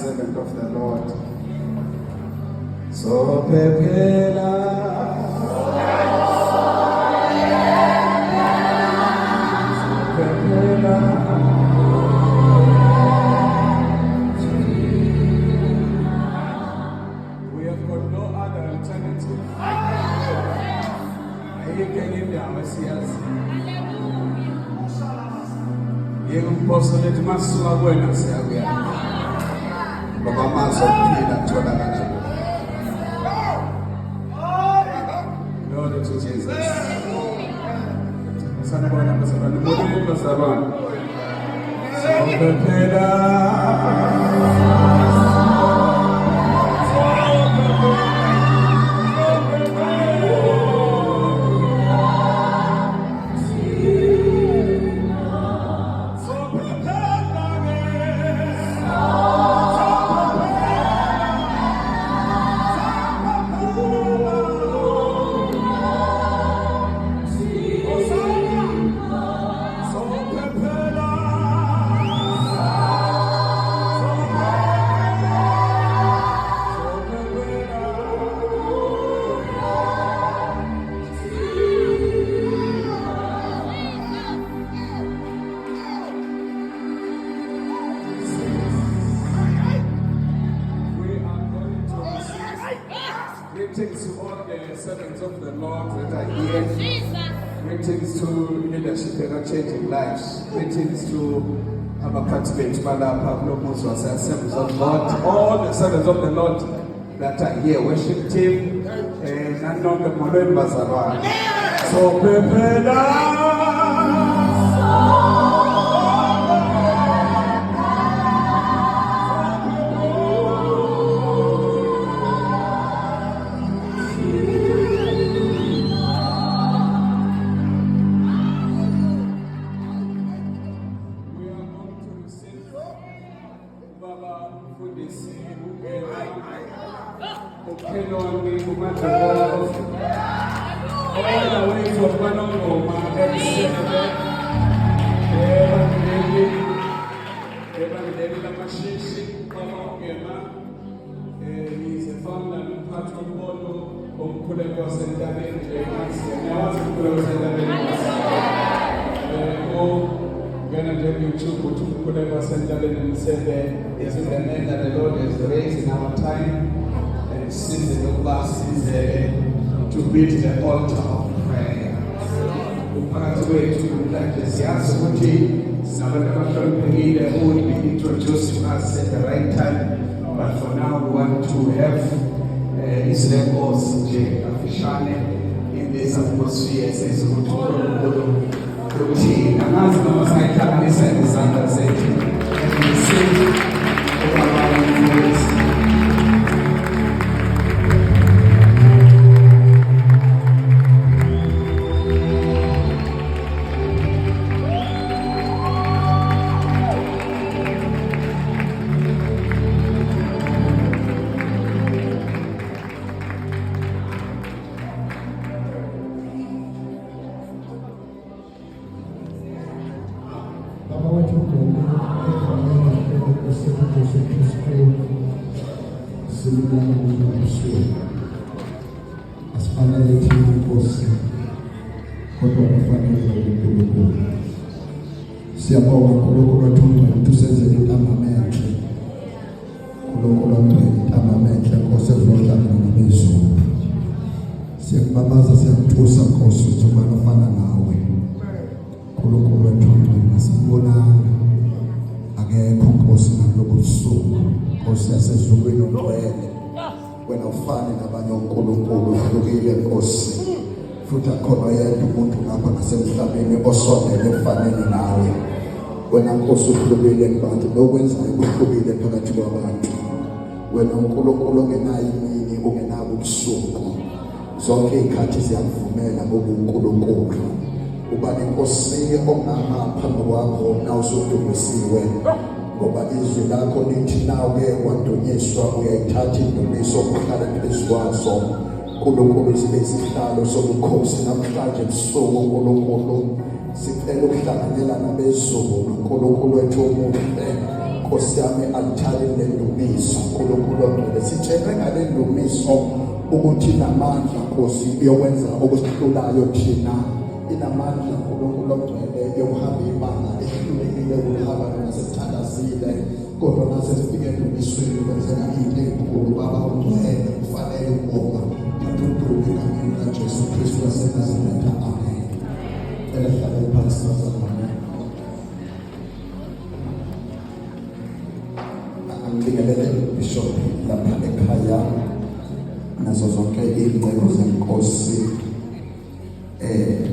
servant of the Lord. So prepare. We have got no other alternative. You can give them a CS. You can postulate Masula Buena, Serbia. Baba Maso, Pina, Toda. Glory to Jesus. Sanabona, Masaban, the Buddha Masaban. So prepare. Greetings to all the servants of the Lord that are here. Greetings to leadership that are changing lives. Greetings to our participants, Pablo Moses, assemblies of God. All the servants of the Lord that are here. Worship team and unknown the Molen Bazaar. So prepare. He's a founder and patron of Kulekos and David. And said this is the man that the Lord has raised in our time, and season of us is to build the altar of prayer. The pathway to like the Siasa Muti, Sabbath who will be introducing us at the right time. But for now, we want to have Israel officially in this atmosphere. Says routine. And as the Most High God is at the center, and we sing over our voice. Asifanele thina Nkosi kodwa kufanele uNkulunkulu. Siyabonga uNkulunkulu wethu ongcwele usenzele intamamenhle. uNkulunkulu ongcwele intamamenhle Nkosi ezodlala nabezulu. Siyakubamaza siyakuthusa Nkosi ukuba nofana nawe. uNkulunkulu wethu ongcwele sibonana akekho Nkosi ngalokho busuku. Nkosi yasezulwini ongcwele. Wena ufane nabanye uNkulunkulu uhlukile Nkosi. Futhi akhona yedwa umuntu lapha ngasemhlabeni osondele kufanele nawe. Wena Nkosi uhlukile kubantu lokwenzayo kuhlukile phakathi kwabantu. Wena uNkulunkulu ongenayo imini ongenabo ubusuku. Zonke izikhathi ziyakuvumela ngoba uNkulunkulu. Uba nenkosi ongama phambi kwakho nawusudumisiwe. Ngoba izwi lakho lithi nawe wadunyiswa uyayithatha indumiso ukuhlala phezu kwaso. uNkulunkulu sibe isihlalo sobukhosi namhlanje ebusuku. uNkulunkulu sicela ukuhlanganyela nabezulu. uNkulunkulu wethu omuhle, Nkosi yami alithale lendumiso uNkulunkulu ongcwele sitshele ngale ndumiso ukuthi namandla Nkosi yokwenza okusihlulayo thina inamandla uNkulunkulu ongcwele yokuhamba ibanga ehlulekile ukuhamba nasesithandazile kodwa nasesifike endumisweni kwenzeka into enkulu Baba ongcwele kufanele ukubonga uNkulunkulu egameni kaJesu Kristu waseNazaretha amen. Elehlale phansi bazalwane. Ngibingelele Bishop lapha ekhaya nazo zonke izingcebo zenkosi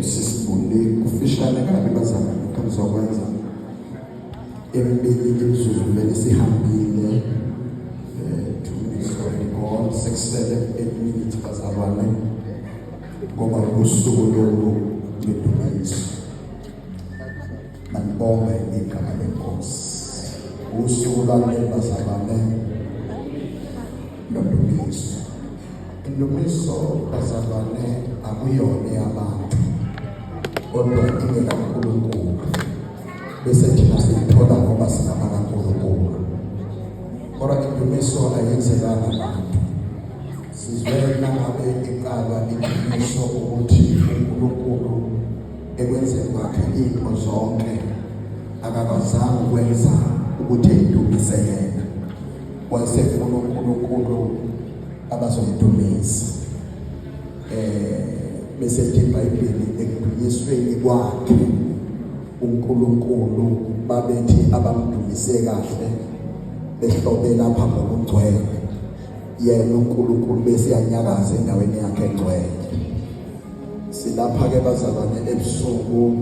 sisibuli kufishane kabi bazalwane kamzokwenza emibili imizuzu vele sihambile 2 minutes ago 6-7 minutes bazalwane ngoba usuku lolu ledumiso manibonge igama lenkosi usuku lwami bazalwane lodumiso indumiso bazalwane akuyona yabantu kodwa ingela uNkulunkulu bese thina siyithola ngoba sinaba kaNkulunkulu kodwa indumiso ayenzelana abantu sizwela ngabe iqala indumiso ukuthi uNkulunkulu ekwenzeni kwakhe izinto zonke akakazange ukwenza ukuthi indumise yena wasefuna uNkulunkulu abazoyidumisa bese iBhayibheli ekudunyisweni kwakhe uNkulunkulu babethi abamdumise kahle behlobela phambi kokugcwele yena uNkulunkulu bese yanyakaza endaweni yakhe engcwele silapha ke bazalwane ebusuku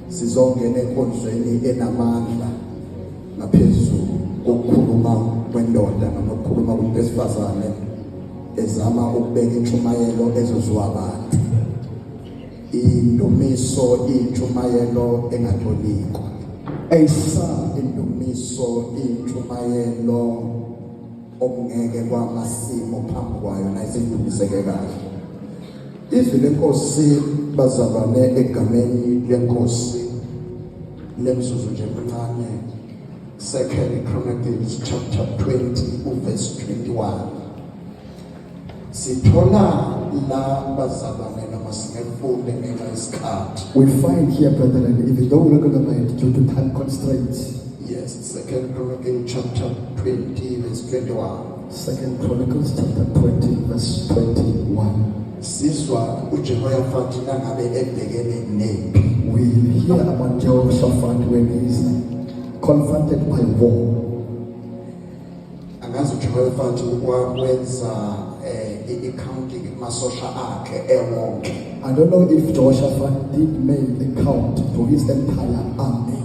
sizongena enkonzweni enamandla ngaphezulu kokukhuluma kwendoda noma ukukhuluma kumuntu besifazane ezama ukubeka intshumayelo ezozwa abantu indumiso intshumayelo engatoliko indumiso intshumayelo okungeke kwamasimo phambi kwayo nayisendumiseke kahle izwi lenkosi bazalwane egameni lenkosi lemzuzu nje kancane 2 Chronicles chapter 20 verse 21 sithola la bazalwane noma singefunde ngenxa yesikhathi. We find here, brethren, even though we're not going to mind due to time constraints. Yes, 2 Chronicles chapter 20 verse 21. 2 Chronicles chapter 20 verse 21. Sizwa uJehoshaphat nangabe ebhekene nempi. We hear about Jehoshaphat when he's confronted by war. Angazi uJehoshaphat ukwenza i-accounting masosha akhe ewonke. I don't know if Jehoshaphat did make a count to his entire army.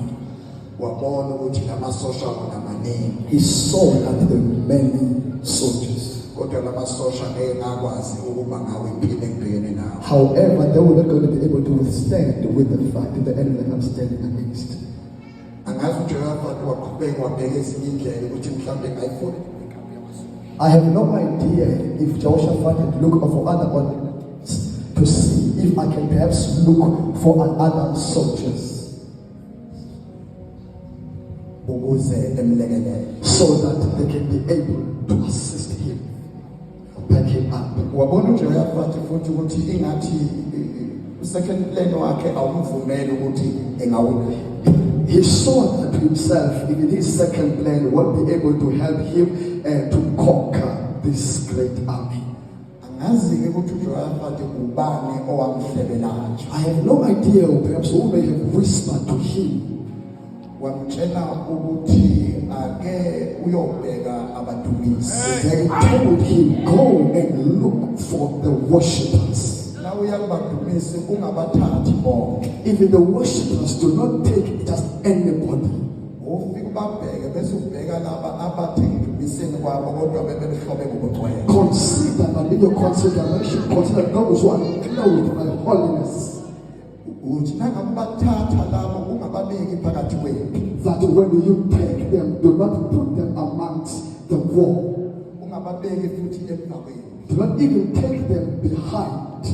Wabona ukuthi namasosha wona maningi. He saw that there were many soldiers. Kodwa lamasosha engakwazi ukuba ngawe impilo ekubhekene nawo. However, they were not going to be able to withstand with the fact that the enemy that I'm standing against. Angazi uJehoshaphat waqhubeka wabheka ezinye indlela ukuthi mhlawumbe ngayifuni. I have no idea if Jehoshaphat had looked for other ordinance to see if I can perhaps look for other soldiers so that they can be able to assist him, back him up. Wabona uJehoshaphat futhi ukuthi ingathi second plan wakhe awumvumeli ukuthi engawina. He saw that himself, even his second plan, won't be able to help him to conquer this great army. I have no idea, or perhaps who may have whispered to him. They told him, go and look for the worshippers. Even the worshippers do not take just anybody. Consider, and in your consideration, consider those who are clothed by holiness. That when you take them, do not put them amongst the wall. Do not even take them behind.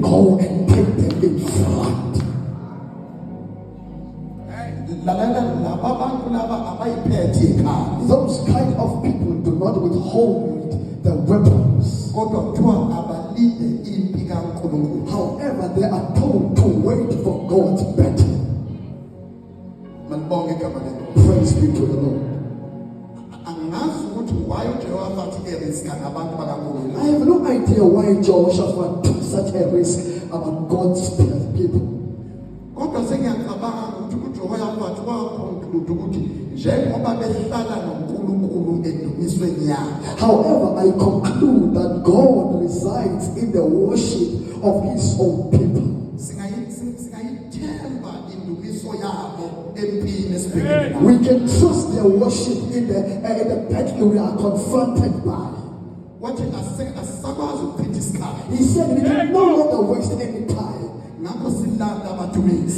Go and take them in front. Those kind of people do not withhold their weapons. However, they are told to wait for God's better. Praise be to the Lord. I have no idea why Jehoshaphat took such a risk about God's people. However, I conclude that God resides in the worship of his own people. We can trust their worship in the battle we are confronted by. He said we can no longer waste any time.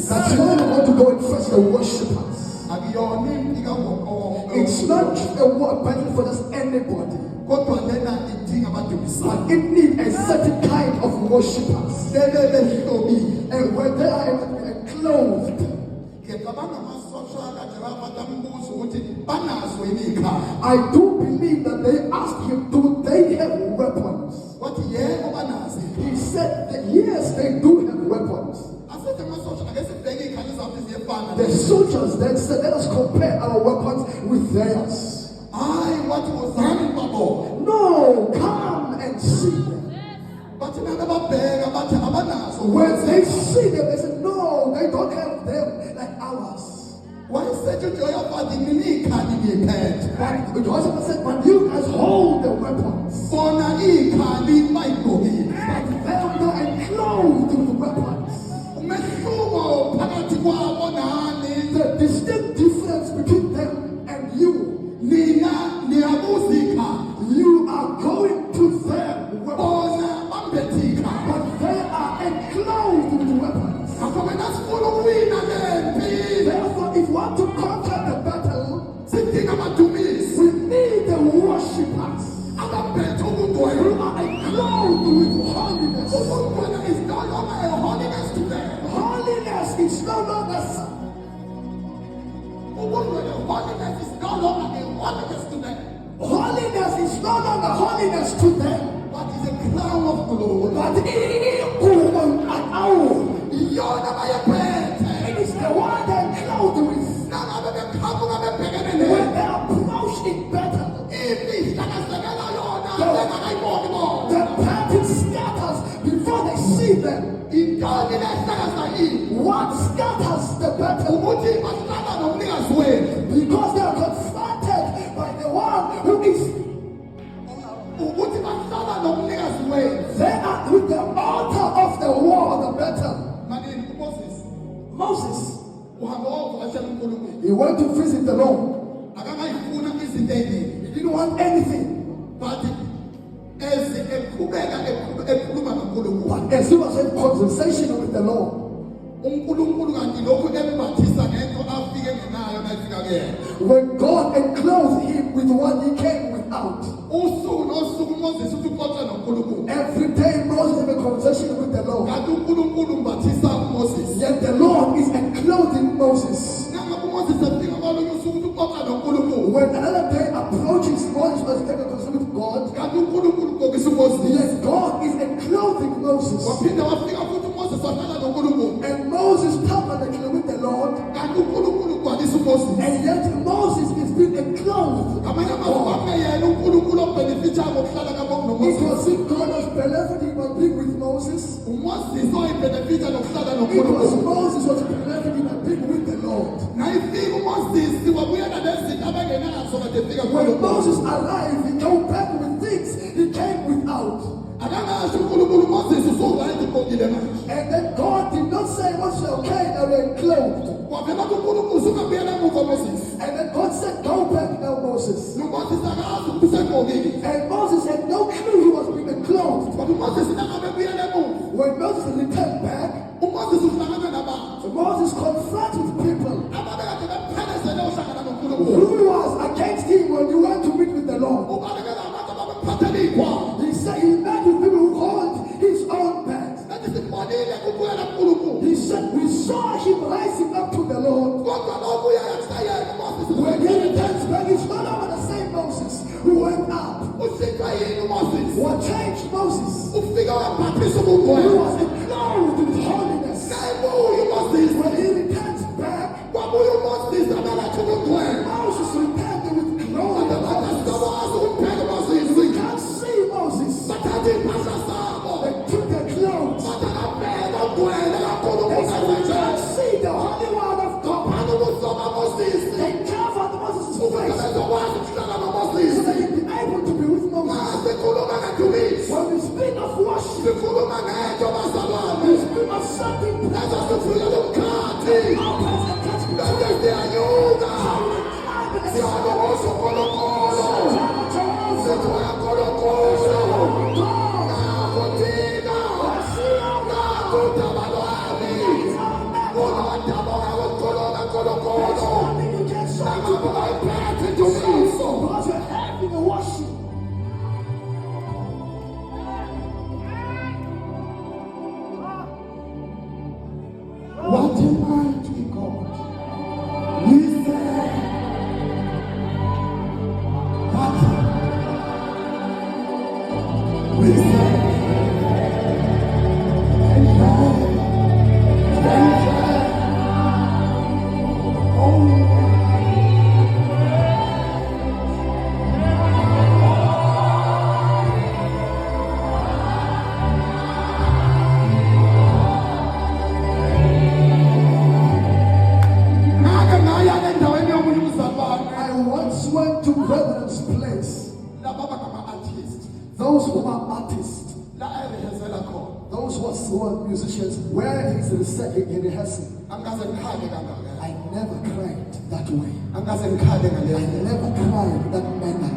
That's why we want to go and fetch the worshippers. It's not a battle for just anybody, but it needs a certain kind of worshippers. And when they are clothed, I do believe that they asked him, do they have weapons? He said that yes, they do have weapons. The soldiers then said, let us compare our weapons with theirs. No, come and see them. When they see them, they say, no, they don't have them like ours. Why said you Jehoshaphat said, but you guys hold the weapons. But them go and clothed with the weapons. The distinct difference between them and you. You are going to them weapons, but they are enclosed with weapons. Therefore, if you want to conquer the battle, we need the worshippers who are enclosed with holiness. Holiness is no longer holiness to them. Holiness is no longer holiness to them. But it's a crown of glory. But it is the one that clothed with. When they approach it better, the party scatters before they see them. What scatters the battle? Because they are confronted by the one who is. They are with the altar of the war, the battle. Moses, he went to visit the Lord. He didn't want anything. But as he was in conversation with the Lord, when God enclosed him with what he came without, every day Moses had a conversation with the Lord. Yet the Lord is enclosing Moses. When another day approaches, Moses was taking a conversation with God. Yes, God is enclosing Moses. And Moses tabernacled with the Lord. And yet Moses is being enclosed. It was in God's benefit he was being with Moses. It was Moses was benefit he was being with the Lord. When Moses arrived, he came back with things he came without. And then God did not say, what's okay, now we're enclosed. And then God said, go back now, Moses. And Moses had no clue he was being enclosed. When Moses returned back, Moses confronted people who was against him when he went to meet with the Lord. He said he met with people who hold his own bed. He said we saw him rising up to the Lord. was clothed with holiness. When he returns back, Moses returned with glory. We can't see Moses. They took their clothes. They said, we can't see the Holy One of God. They covered Moses' face so that he'd be able to be with Moses. When we speak of worship, we speak of something pleasant. Because you're having a worship. What a mighty God we serve. What we serve. I once went to Brethren's place. Those who are artists, those who are musicians, where he's in rehearsing. I never cried that way. I never cried that manner.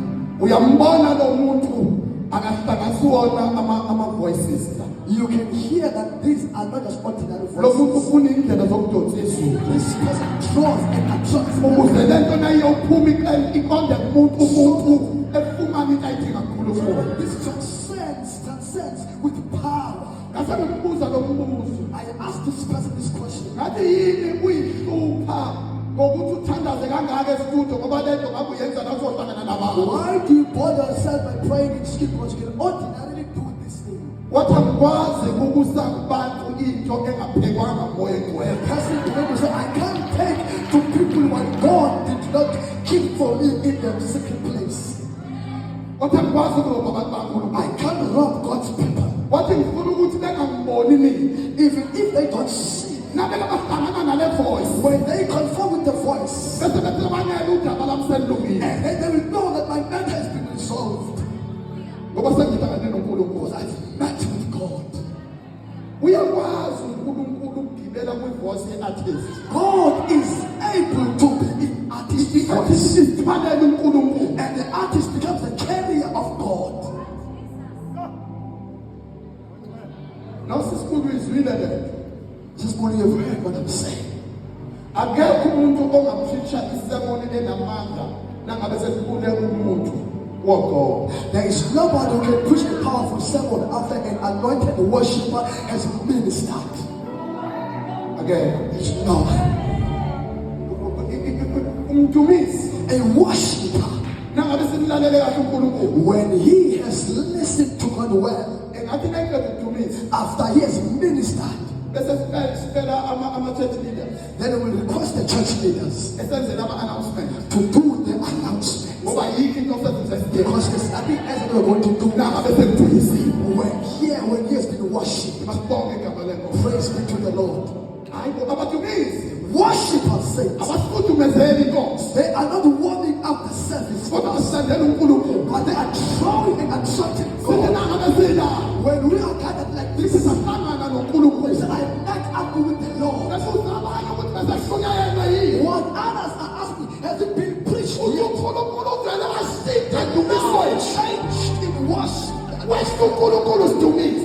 You can hear that these are not just ordinary voices. This person draws and attracts This transcends with power. I asked this person this question. Why do you bother yourself by praying in secret because you can ordinarily do this thing? The person will say, I can't take to people what God did not keep for me in their secret place. I can't rob God's people. Even if they don't see, when they confirm with the voice, and then they will know that my matter has been resolved. Because I've met with God. God is able to be in artist's voice. And the artist becomes the carrier of God. This morning you've heard what I'm saying. There is nobody who can preach a powerful sermon after an anointed worshiper has ministered. There's no a worshiper, when he has listened to God well, after he has ministered, then he will request the church leaders to do the announcement. Because there's nothing else we're going to do when he has been worshipped. Praise be to the Lord. Worshippers say they are not warming up the service, but they are drawing and attracting God. When we are gathered like this, we say, I met up with the Lord. What others are asking, has it been preached yet? Changed in worship.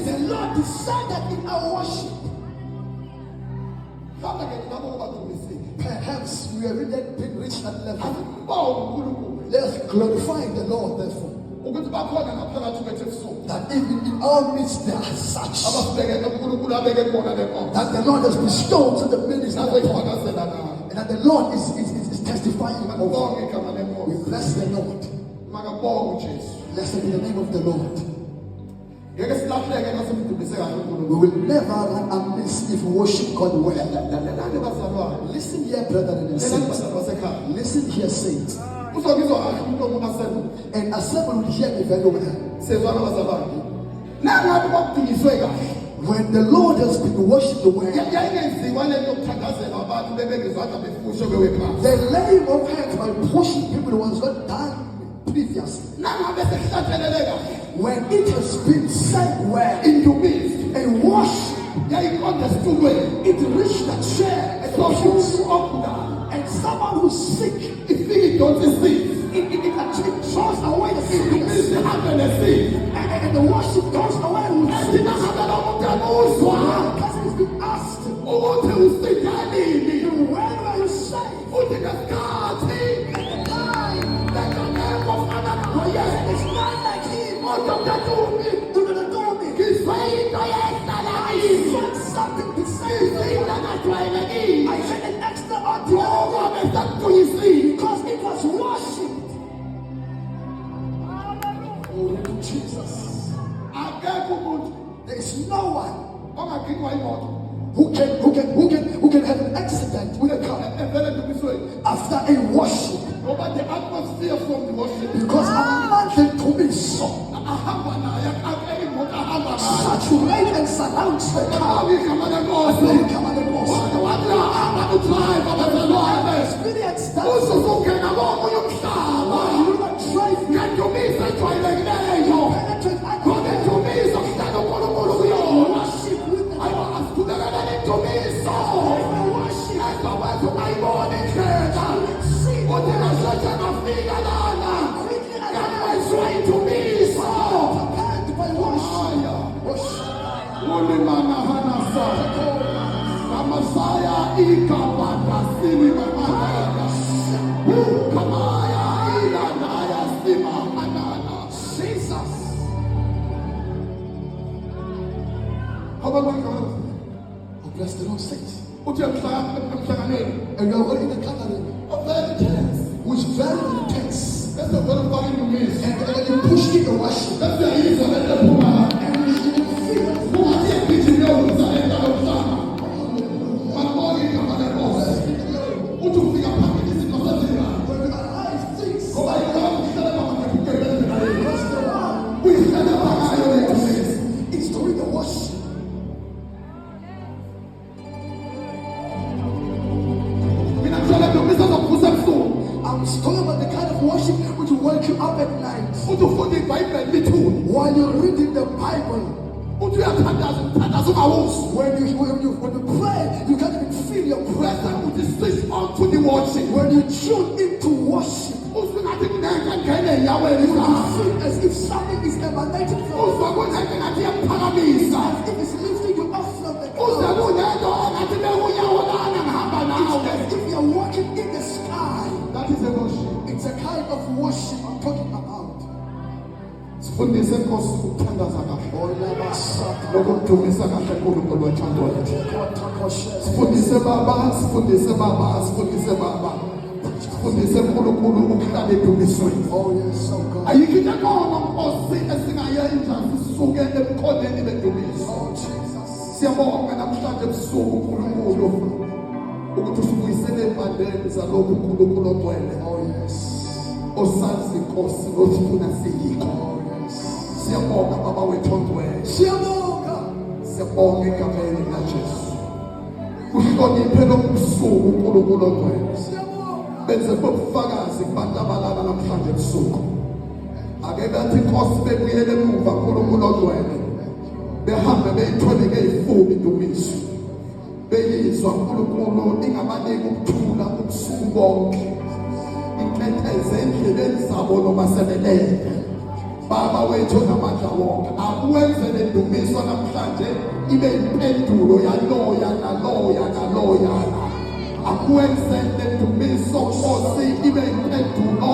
The Lord decided in our worship. Perhaps we have been reached that level. Let's glorify the Lord, therefore. That even in our midst there are such that the Lord has bestowed to the ministry, and that the Lord is testifying over. We bless the Lord. Blessed be the name of the Lord. silahleke nasimdumise kahle We uNkulunkulu. will never run amiss if we worship God well. Lalelani bazalwane. Listen here, brethren and Lalelani sisters. bazalwane basekhaya. Listen here, saints. Uzokuzwa kahle umuntu ongumasebe. And assembly will hear me very well. Sezwana bazalwane. Nangabe kwakudingiswe kahle. When the Lord has been worshipped well, Yayingenziwa lento yokuthandazela abantu bebengezwadla befusho bewe phansi. the laying of hands by pushing people was not done previously. Nangabe sekuhlathelele kahle. When it has been said well Indumised. and worship, Yayiqonda esitulweni. it reached the chair and So the umuntu pews. ogulayo. And someone who's sick, Ifike idonsa isifo. it throws away the sickness. Indumised ihambe nesifo. And the worship goes away with Thina sickness. ngabe lo muntu emuzwa. The person has been asked, Ukuthi usikanini. when were you saved? Uthi ngesikhathi. Lekangekho ofana Well, naye. yes, it's not like him. Odokotumi. You're gonna do me. Ngizwe into yehlala kimi. Find something to say. Into engajwayelekile. I said an extraordinary Ngoba besakugcunyisile. because it was worship. Glory to Jesus. Akekho umuntu There is no one ongagiqwa imoto. who can have an accident with a car Evele ndumisweni. after a worship Ngoba the atmosphere from the worship. because amandla entumiso Ahamba naye akekho imoto ahamba naye. saturate and surrounds the car. Igama lenkosi. Wathi ahamba udrive abazalwane. Experience that. Uzuzungena komunye umhlaba. You not drive me. Ngendumiso ejwayelekileyo. Penetrate Ngoba and indumiso kuhlala uNkulunkulu kuyona. worship with the Ayiwa asithulekele indumiso. worship. Ezokwenza ungayiboni indlela. Uthi ngasese ngafika lana. Ngakwenziwa indumiso. Prepared by worship. Haya. Worship. Ulimana hanasa. Kamasaya ikabata sili mamaya. Kamaya ilanaya sima manana. Jesus. Ababakho. Oh, bless the Lord, saints. Uthi emhlanganeni. And you are already in the gathering, Very tense. which is very intense. Bese vele ufake indumiso. And then you push in the worship. Bese yizwa lento ephuma. And you feel it. Ungathi egijime uza endalo mhlaba. Makubona igama lenkosi. Uthi ufika phambili izinto sezima. When you arise, things. Ngoba yikho ukuhlala bangakukebenzela yini. Because the one Uyihlala bangayo le indumiso. is doing the worship. Mina ngishela indumiso zokuvusa ebusuku. I'm talking about the kind of worship which will wake you up at night. Uthi ufunda iBhayibheli lithule. While you're reading the Bible, Uthi uyathandaza umthandazo ungawuzwa. when you pray, you can't even feel your breath. Bese uthi switch on to the worship. When you tune into worship, Uzwe ngathi kunento engena eyaweni you zakho. feel as if something is emanating from you. Uzwe kunento engathi iyakuphakamisa. As if it's lifting you up from the Uzwe ground. kunento engathi bekunyawo lana ngihamba nawe. As if you're walking in the sky. That is a worship. It's a kind of worship I'm talking about. Sifundise Nkosi ukuthandaza kahle. Nokudumisa kahle uNkulunkulu wethando lethu. Sifundise Baba, sifundise Baba, sifundise Baba. Sifundise uNkulunkulu ukuhlala edumisweni. Oh yes, oh God. Ayikho into engcono Nkosi esingayenza sisuke ebukhoneni bedumiso. Oh Jesus. Siyabonga namhlanje ebusuku uNkulunkulu ukuthi usibuyisele empandeni zalokhu uNkulunkulu ogcwele. Oh yes. Osazi Nkosi nothifuna siyikho. Oh yes. Siyabonga Baba wethu ogcwele. Siyabonga. Siyabonga egameni likaJesu. Uhloniphe lo busuku uNkulunkulu ogcwele. Siyabonga. Benze ubufakazi kubantu abalala namhlanje ebusuku. Ake bathi Nkosi bebuyele emuva uNkulunkulu ogcwele. Behambe beyithole beyifuba indumiso. Beyizwa uNkulunkulu ingabaniki ukuthula ubusuku bonke. Inketheze endleleni zabo noma sebelele. Baba wethu namandla wonke akwenze le ndumiso namhlanje ibe impendulo yaloya naloya naloya. Akwenze le ndumiso Nkosi ibe impendulo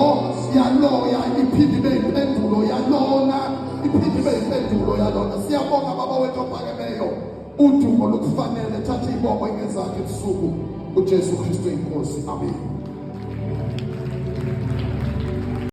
yaloya iphinde ibe impendulo yalona iphinde ibe impendulo yalona. Siyabonga Baba wethu ophakemeyo. Udumo lukufanele thatha ibongo ngezakhe ebusuku uJesu Kristu inkosi. Amen.